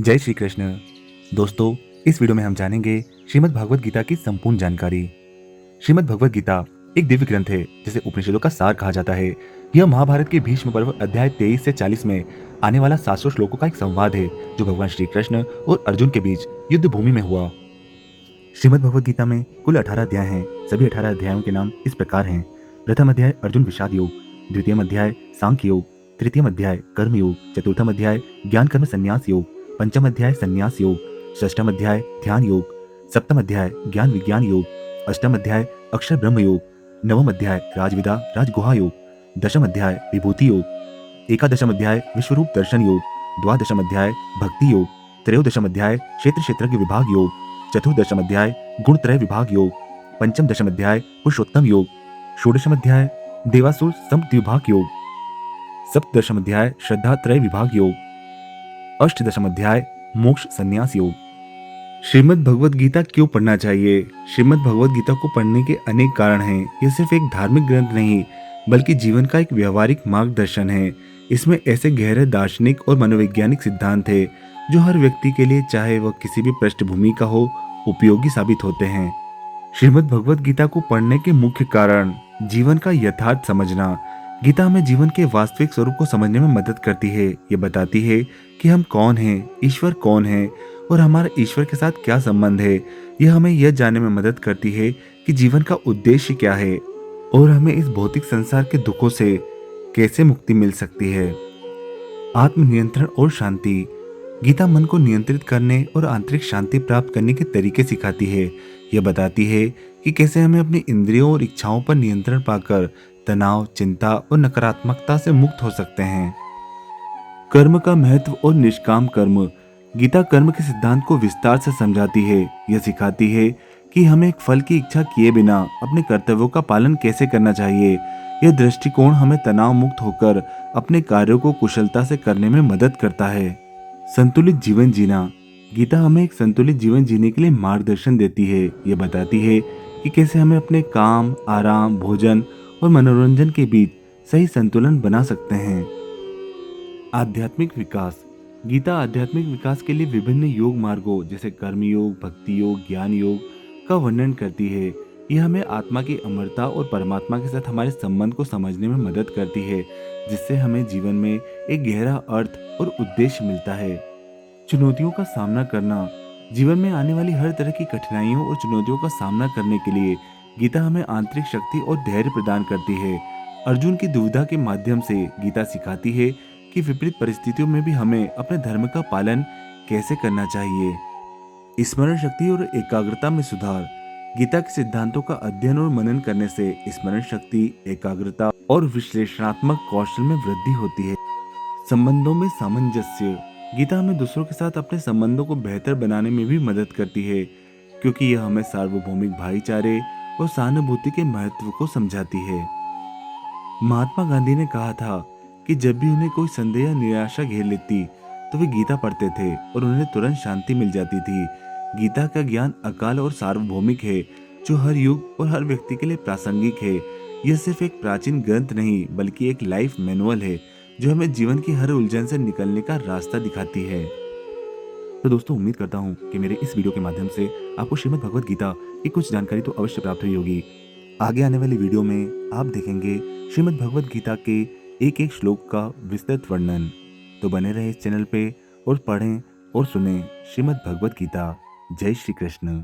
जय श्री कृष्ण। दोस्तों, इस वीडियो में हम जानेंगे श्रीमद् भगवत गीता की संपूर्ण जानकारी। श्रीमद् भगवत गीता एक दिव्य ग्रंथ है जिसे उपनिषदों का सार कहा जाता है। यह महाभारत के भीष्म पर्व अध्याय 23 से 40 में आने वाला 700 श्लोकों का एक संवाद है जो भगवान श्री कृष्ण और अर्जुन के बीच युद्ध भूमि में हुआ। श्रीमद् भगवत गीता में कुल 18 अध्याय हैं। सभी 18 अध्यायों के नाम इस प्रकार हैं। प्रथम अध्याय अर्जुन विषाद योग, द्वितीय अध्याय सांख्य योग, तृतीय अध्याय कर्म योग, चतुर्थम अध्याय ज्ञान कर्म संन्यास योग, पंचम अध्याय संन्यास योग, षष्ठम अध्याय ध्यान योग, सप्तम अध्याय ज्ञान विज्ञान योग, अष्टम अध्याय अक्षर ब्रह्म योग, नवम अध्याय राजविदा राजगुहा योग, दशम अध्याय विभूति योग, एकादशम अध्याय विश्वरूप दर्शन योग, द्वादशम अध्याय भक्ति योग, त्रयोदशम अध्याय क्षेत्र क्षेत्रज्ञ विभाग योग, चतुर्दशम अध्याय गुणत्रय विभाग योग, पंचम दशम अध्याय पुरुषोत्तम योग, षोडशम अध्याय देवासुर समद्विभाग योग, सप्तदशम अध्याय श्रद्धा त्रय विभाग योग, अष्टदशम अध्याय मोक्ष संन्यास योग। श्रीमद् भगवत गीता क्यों पढ़ना चाहिए? श्रीमद् भगवत गीता को पढ़ने के अनेक कारण हैं। यह सिर्फ एक धार्मिक ग्रंथ नहीं बल्कि जीवन का एक व्यवहारिक मार्गदर्शन है। इसमें ऐसे गहरे दार्शनिक और मनोवैज्ञानिक सिद्धांत है जो हर व्यक्ति के लिए, चाहे वह किसी भी पृष्ठभूमि का हो, उपयोगी साबित होते हैं। श्रीमद् भगवत गीता को पढ़ने के मुख्य कारण: जीवन का यथार्थ समझना। गीता हमें जीवन के वास्तविक स्वरूप को समझने में मदद करती है। ये बताती है कि हम कौन हैं, ईश्वर कौन है और हमारा ईश्वर के साथ क्या संबंध है। यह हमें यह जानने में मदद करती है कि जीवन का उद्देश्य क्या है और हमें इस भौतिक संसार के दुखों से कैसे मुक्ति मिल सकती है। आत्मनियंत्रण और शांति। गीता मन को नियंत्रित करने और आंतरिक शांति प्राप्त करने के तरीके सिखाती है। यह बताती है कि कैसे हमें अपनी इंद्रियों और इच्छाओं पर नियंत्रण पाकर तनाव, चिंता और नकारात्मकता से मुक्त हो सकते हैं। कर्म का महत्व और निष्काम कर्म। गीता कर्म के सिद्धांत को विस्तार से समझाती है। यह सिखाती है कि हमें एक फल की इच्छा किए बिना अपने कर्तव्यों का पालन कैसे करना चाहिए। यह दृष्टिकोण हमें तनाव मुक्त होकर अपने कार्यों को कुशलता से करने में मदद करता है। संतुलित जीवन जीना। गीता हमें एक संतुलित जीवन जीने के लिए मार्गदर्शन देती है। यह बताती है कि कैसे हमें अपने काम, आराम, भोजन और मनोरंजन के बीच सही संतुलन बना सकते हैं। आध्यात्मिक विकास। गीता आध्यात्मिक विकास के लिए विभिन्न योग मार्गों जैसे कर्म योग, भक्ति योग, ज्ञान योग का वर्णन करती है। यह हमें आत्मा की अमरता और परमात्मा के साथ हमारे संबंध को समझने में मदद करती है, जिससे हमें जीवन में एक गहरा अर्थ और उद्देश्य मिलता है। चुनौतियों का सामना करना। जीवन में आने वाली हर तरह की कठिनाइयों और चुनौतियों का सामना करने के लिए गीता हमें आंतरिक शक्ति और धैर्य प्रदान करती है। अर्जुन की दुविधा के माध्यम से गीता सिखाती है कि विपरीत परिस्थितियों में भी हमें अपने धर्म का पालन कैसे करना चाहिए। स्मरण शक्ति और एकाग्रता में सुधार। गीता के सिद्धांतों का अध्ययन और मनन करने से स्मरण शक्ति, एकाग्रता और विश्लेषणात्मक कौशल में वृद्धि होती है। संबंधों में सामंजस्य। गीता हमें दूसरों के साथ अपने संबंधों को बेहतर बनाने में भी मदद करती है, क्योंकि यह हमें सार्वभौमिक भाईचारे और सहानुभूति के महत्व को समझाती है। महात्मा गांधी ने कहा था कि जब भी उन्हें कोई संदेह या निराशा घेर लेती तो वे गीता पढ़ते थे और उन्हें तुरंत शांति मिल जाती थी। गीता का ज्ञान अकाल और सार्वभौमिक है, जो हर युग और हर व्यक्ति के लिए प्रासंगिक है। यह सिर्फ एक प्राचीन ग्रंथ नहीं बल्कि एक लाइफ मैनुअल है जो हमें जीवन की हर उलझन से निकलने का रास्ता दिखाती है। तो दोस्तों, उम्मीद करता हूँ कि मेरे इस वीडियो के माध्यम से आपको श्रीमद् भगवत गीता की कुछ जानकारी तो अवश्य प्राप्त हुई होगी। आगे आने वाली वीडियो में आप देखेंगे श्रीमद् भगवत गीता के एक एक श्लोक का विस्तृत वर्णन। तो बने रहे इस चैनल पे और पढ़ें और सुनें श्रीमद् भगवत गीता। जय श्री कृष्ण।